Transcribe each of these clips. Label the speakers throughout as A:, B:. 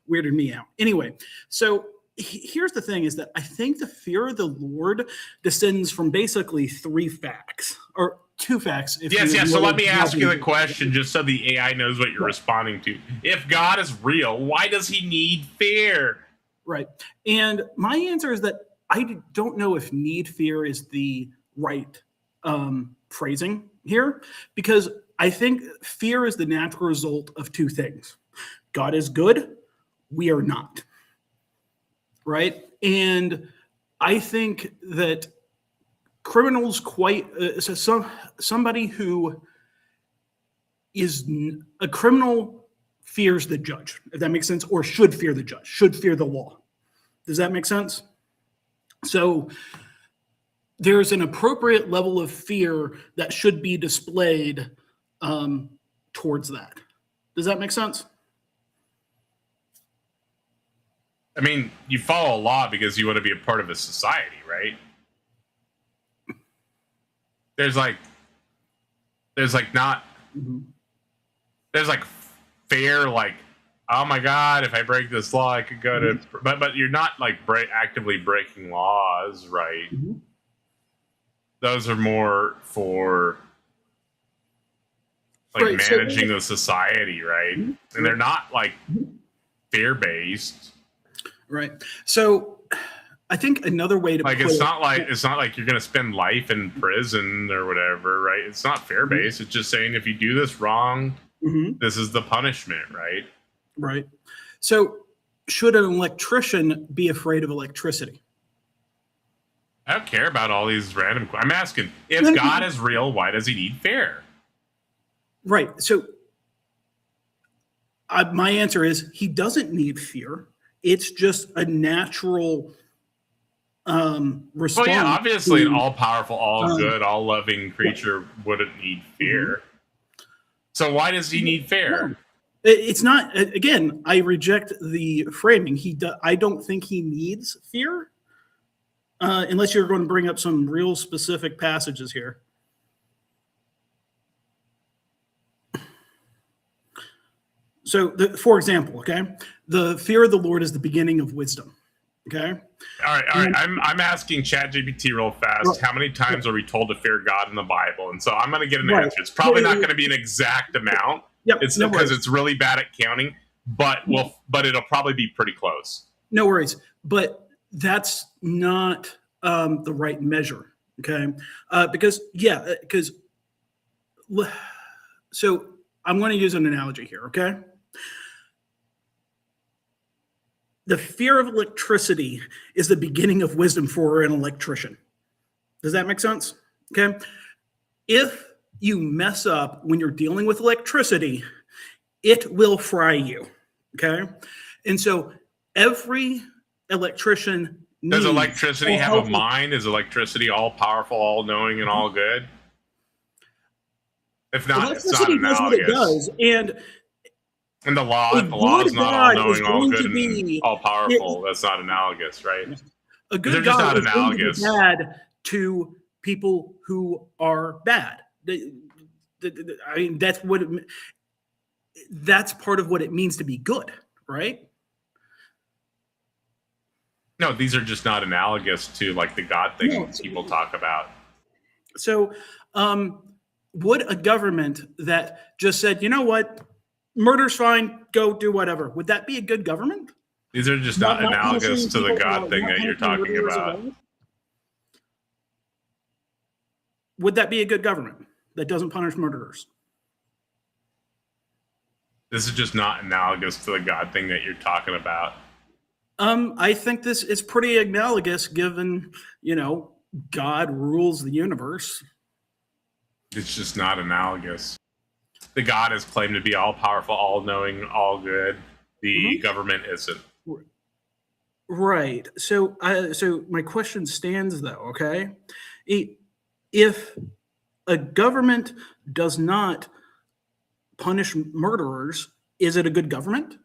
A: weirded me out. Anyway, so here's the thing: is that I think the fear of the Lord descends from basically three facts or two facts.
B: Yes. So let me ask you the question, just so the AI knows what you're responding to. If God is real, why does he need fear?
A: Right. And my answer is that I don't know if need fear is the right phrasing here, because I think fear is the natural result of two things. God is good, we are not. Right? And I think that criminals somebody who is a criminal fears the judge, if that makes sense, or should fear the judge, should fear the law. Does that make sense? So there's an appropriate level of fear that should be displayed towards that. Does that make sense?
B: I mean, you follow a law because you want to be a part of a society, right? There's like fair, like, oh my God, if I break this law, I could go to, but you're not like actively breaking laws, right? Mm-hmm. Those are more for like managing the society, right? Mm-hmm. And they're not like fear-based.
A: Right. So I think another way to
B: it's not like you're going to spend life in prison or whatever, right? It's not fear-based. It's just saying if you do this wrong, this is the punishment, right?
A: Right. So should an electrician be afraid of electricity?
B: I don't care about all these random. I'm asking, if God is real, why does he need fear?
A: Right. So my answer is he doesn't need fear. It's just a natural response.
B: Well, yeah, obviously an all-powerful, all-good, all-loving creature wouldn't need fear. So why does he need fear?
A: It's not, again, I reject the framing. I don't think he needs fear, unless you're going to bring up some real specific passages here. So, for example, okay, the fear of the Lord is the beginning of wisdom. Okay.
B: All right. I'm asking ChatGPT real fast. How many times are we told to fear God in the Bible? And so I'm going to get an answer. It's probably not going to be an exact amount. It's because it's really bad at counting, but it'll probably be pretty close.
A: No worries. But that's not the right measure. Okay. So I'm going to use an analogy here. Okay. The fear of electricity is the beginning of wisdom for an electrician. Does that make sense? Okay. If you mess up when you're dealing with electricity, it will fry you. Okay. And so every electrician
B: does electricity have a mind? Is electricity all powerful, all knowing, and all good? If not, it's not analogous. Does what it does. And the law is not all knowing, all good, and all powerful. That's not analogous, right?
A: A good God is going to be bad to people who are bad. I mean, that's part of what it means to be good, right?
B: No, these are just not analogous to like the God thing people talk about.
A: So, would a government that just said, you know what? Murder's fine. Go do whatever. Would that be a good government?
B: These are just not analogous to the God thing that you're talking about.
A: Would that be a good government that doesn't punish murderers?
B: This is just not analogous to the God thing that you're talking about.
A: I think this is pretty analogous given, God rules the universe.
B: It's just not analogous. The God is claimed to be all-powerful, all-knowing, all-good. The government isn't.
A: Right. So my question stands, though, okay? If a government does not punish murderers, is it a good government?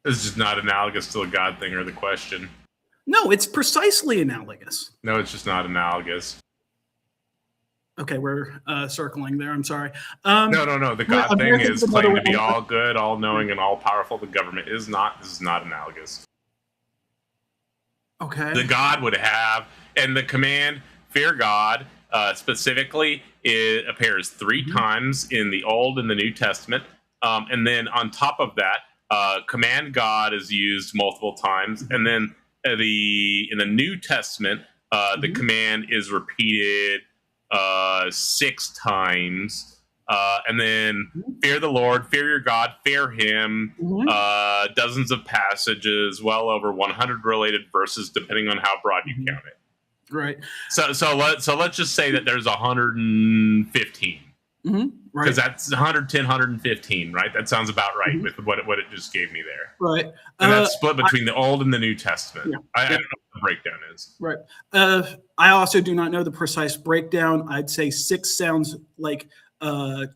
B: This is not analogous to the God thing or the question.
A: No, it's precisely analogous.
B: No, it's just not analogous.
A: Okay, we're circling there. I'm sorry.
B: No. The God thing is claimed to be all good, all knowing, and all powerful. The government is not. This is not analogous.
A: Okay.
B: The God would have, and the command fear God specifically, it appears 3 times in the Old and the New Testament, and then on top of that, command God is used multiple times, and then in the New Testament, the command is repeated 6 times, and then fear the Lord, fear your God, fear Him. Dozens of passages, well over 100 related verses, depending on how broad you count it.
A: Right.
B: So let's just say that there's 115. Because that's 110, 115, right? That sounds about right with what it just gave me there.
A: Right.
B: And that's split between the Old and the New Testament. Yeah. I don't know what the breakdown is.
A: Right. I also do not know the precise breakdown. I'd say 6 sounds like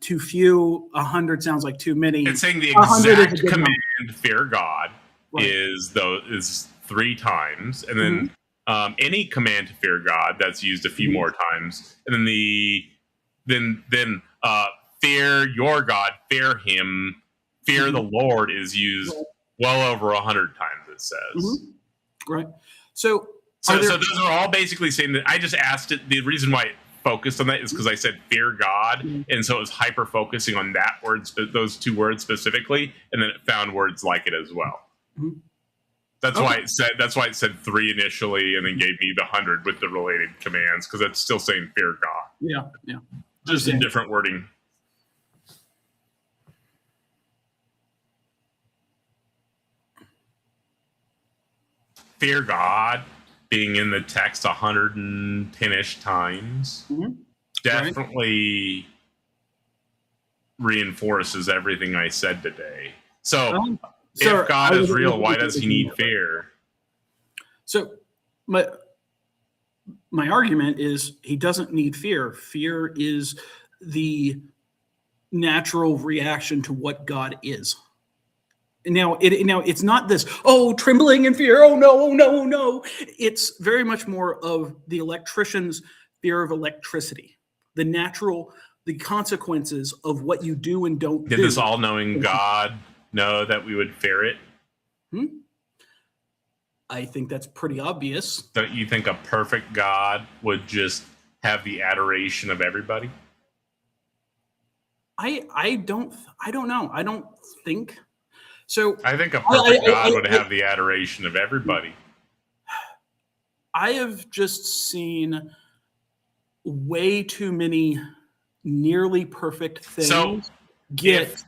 A: too few. 100 sounds like too many.
B: It's saying the exact command, fear God, is 3 times, and then any command to fear God that's used a few more times, and then fear your God, fear Him, fear the Lord is used well over 100 times. It says
A: right. So
B: those are all basically saying that. I just asked it. The reason why it focused on that is because I said fear God, and so it was hyper focusing on that word, those 2 words specifically, and then it found words like it as well. That's why it said. That's why it said 3 initially, and then gave me the 100 with the related commands, because it's still saying fear God.
A: Yeah.
B: Just in different wording. Fear God being in the text 110-ish times definitely reinforces everything I said today. So if God is real, why does He need fear?
A: So my argument is He doesn't need fear. Fear is the natural reaction to what God is. Now it's not this, trembling in fear, oh no. It's very much more of the electrician's fear of electricity, the consequences of what you do and don't do.
B: Did this all-knowing God know that we would fear it?
A: I think that's pretty obvious.
B: Don't you think a perfect God would just have the adoration of everybody?
A: I don't know. I don't think so.
B: I think a perfect God would have the adoration of everybody.
A: I have just seen way too many nearly perfect things get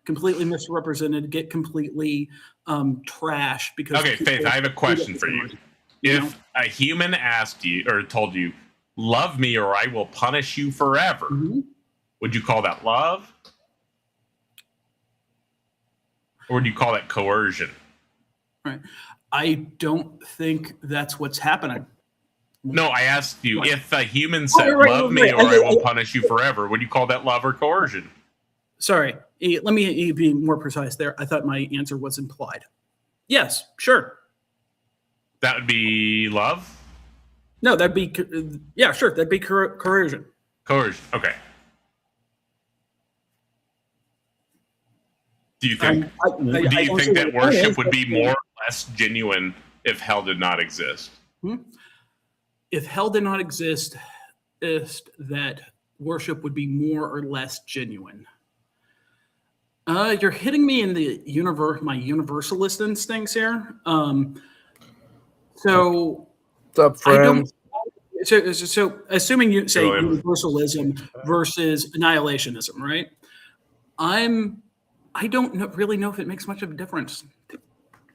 A: completely misrepresented, get completely trashed because.
B: Okay, Faith, I have a question for you. If a human asked you or told you, "Love me, or I will punish you forever," would you call that love? Or would you call that coercion?
A: Right. I don't think that's what's happening.
B: No, I asked you, if a human said, "Love me, or I will punish you forever," would you call that love or coercion?
A: Sorry, let me be more precise there. I thought my answer was implied. Yes, sure.
B: That would be love?
A: No, that'd be, yeah, sure. That'd be coercion.
B: Coercion, okay. Do you think that worship would be more or less genuine if hell did not exist?
A: If hell did not exist, that worship would be more or less genuine. You're hitting me in the my universalist instincts here. So
C: what's up, friend?
A: So assuming you say universalism versus annihilationism, right? I don't really know if it makes much of a difference,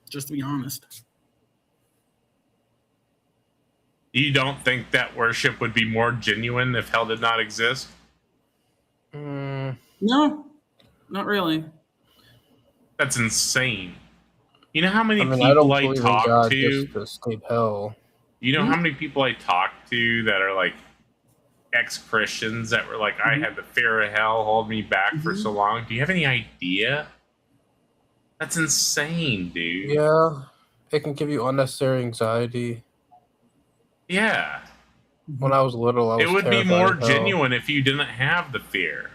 A: just to be honest.
B: You don't think that worship would be more genuine if hell did not exist?
A: No, not really.
B: That's insane. You know how many people I talk to
C: just to escape hell?
B: You know how many people I talk to that are like ex-Christians that were like, I had the fear of hell hold me back for so long. Do you have any idea? That's insane, dude.
C: Yeah, it can give you unnecessary anxiety.
B: Yeah.
C: When I was little, I was
B: it would be
C: terrified
B: more
C: of hell.
B: genuine if you didn't have the fear.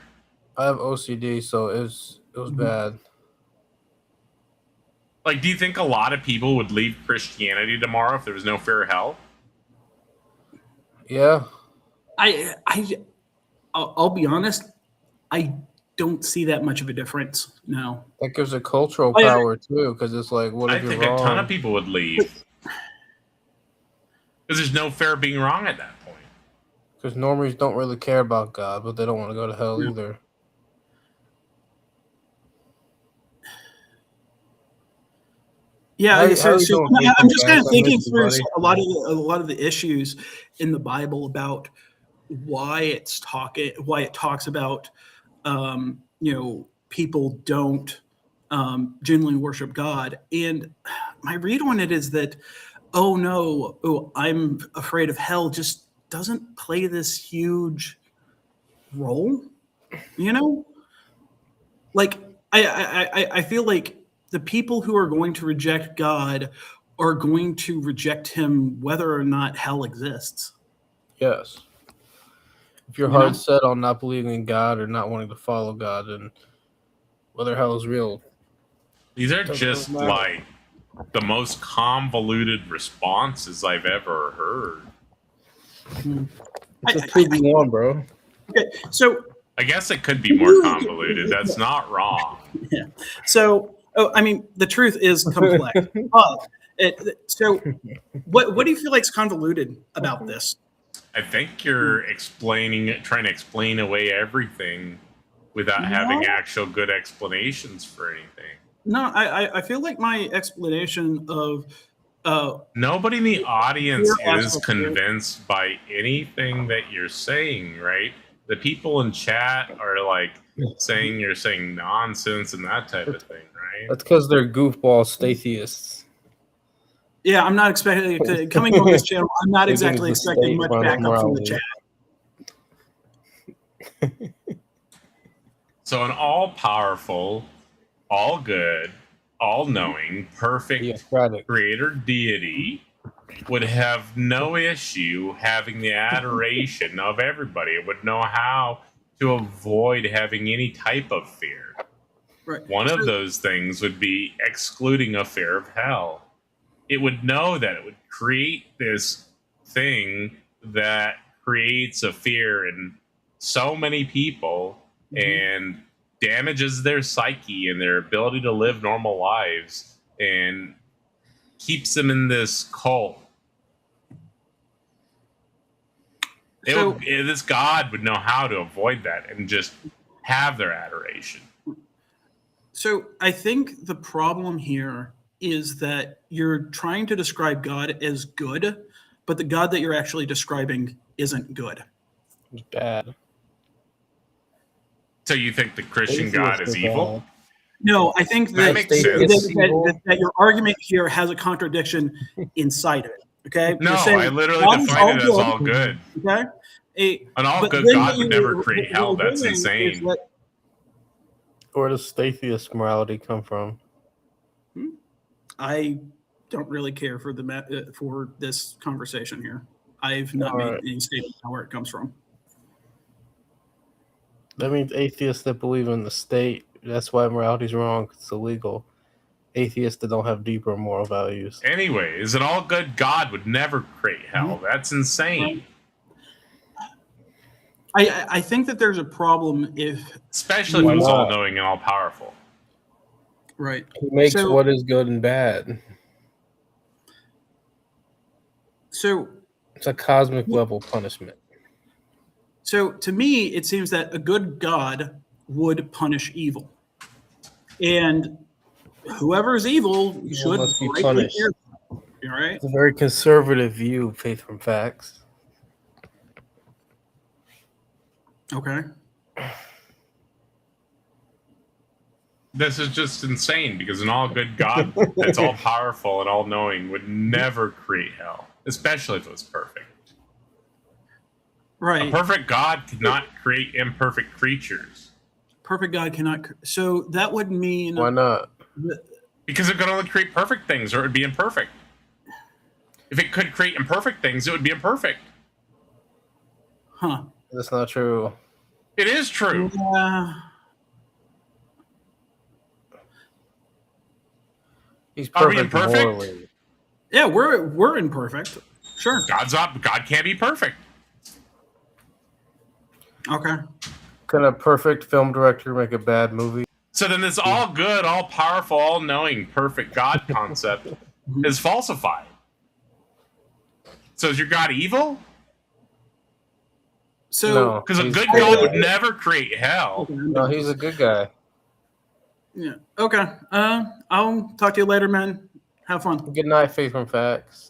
C: I have OCD, so it was bad.
B: Like, do you think a lot of people would leave Christianity tomorrow if there was no fear of hell?
C: Yeah.
A: I'll be honest, I don't see that much of a difference. No.
C: That gives a cultural power too, because it's like, what if you're wrong?
B: I think a ton of people would leave. Because there's no fear of being wrong at that point.
C: Because normies don't really care about God, but they don't want to go to hell either.
A: Yeah, I'm just kind of thinking through a lot of the issues in the Bible about why it talks about people don't genuinely worship God, and my read on it is that I'm afraid of hell just doesn't play this huge role, like I feel like the people who are going to reject God are going to reject him whether or not hell exists.
C: Yes. If you're hard set on not believing in God or not wanting to follow God, then whether hell is real.
B: These are just like the most convoluted responses I've ever heard.
C: It's a 2v1, bro.
A: Okay, so
B: I guess it could be more convoluted. That's not wrong.
A: Yeah. So, the truth is complex. So, what do you feel like is convoluted about this?
B: I think you're trying to explain away everything without having actual good explanations for anything.
A: No, I feel like my explanation of
B: nobody in the audience is convinced by anything that you're saying, right? The people in chat are like saying you're saying nonsense and that type of thing, right?
C: That's because they're goofball atheists.
A: Yeah, I'm not expecting coming on this channel. I'm not exactly expecting much backup from the chat.
B: So an all-powerful, all-good, all-knowing, perfect creator deity would have no issue having the adoration of everybody. It would know how to avoid having any type of fear.
A: Right.
B: One of those things would be excluding a fear of hell. It would know that it would create this thing that creates a fear in so many people and damages their psyche and their ability to live normal lives and keeps them in this cult. This God would know how to avoid that and just have their adoration.
A: So I think the problem here is that you're trying to describe God as good, but the God that you're actually describing isn't good.
C: It's bad.
B: So you think the Christian God is evil?
A: No, I think that your argument here has a contradiction inside of it. Okay.
B: No, I literally define it as all good.
A: Okay.
B: An all good God would never create hell. That's insane.
C: Where does atheist morality come from?
A: I don't really care for this conversation here. I've not made any statement on where it comes from.
C: That means atheists that believe in the state. That's why morality's wrong. It's illegal. Atheists that don't have deeper moral values.
B: Anyways, an all good God would never create hell. That's insane.
A: I think that there's a problem
B: especially if he's all knowing and all powerful.
A: Right.
C: He makes what is good and bad.
A: So
C: it's a cosmic level punishment.
A: So to me, it seems that a good God would punish evil. And whoever is evil should
C: be punished.
A: All right.
C: It's a very conservative view of faith from facts.
A: Okay.
B: This is just insane because an all good God that's all powerful and all knowing would never create hell, especially if it was perfect.
A: Right.
B: A perfect God cannot create imperfect creatures.
A: Perfect God cannot. So that would mean.
C: Why not?
B: Because it could only create perfect things, or it would be imperfect. If it could create imperfect things, it would be imperfect.
A: Huh.
C: That's not true.
B: It is true.
C: He's perfect.
B: Are we imperfect?
C: Morally.
A: Yeah, we're imperfect. Sure.
B: God can't be perfect.
A: Okay.
C: Can a perfect film director make a bad movie?
B: So then this all good, all powerful, all knowing, perfect God concept is falsified. So is your God evil?
A: So
B: because a good God would never create hell.
A: Okay,
C: no, he's a good guy.
A: Yeah. Okay. I'll talk to you later, man. Have fun.
C: Good night, Faith from Facts.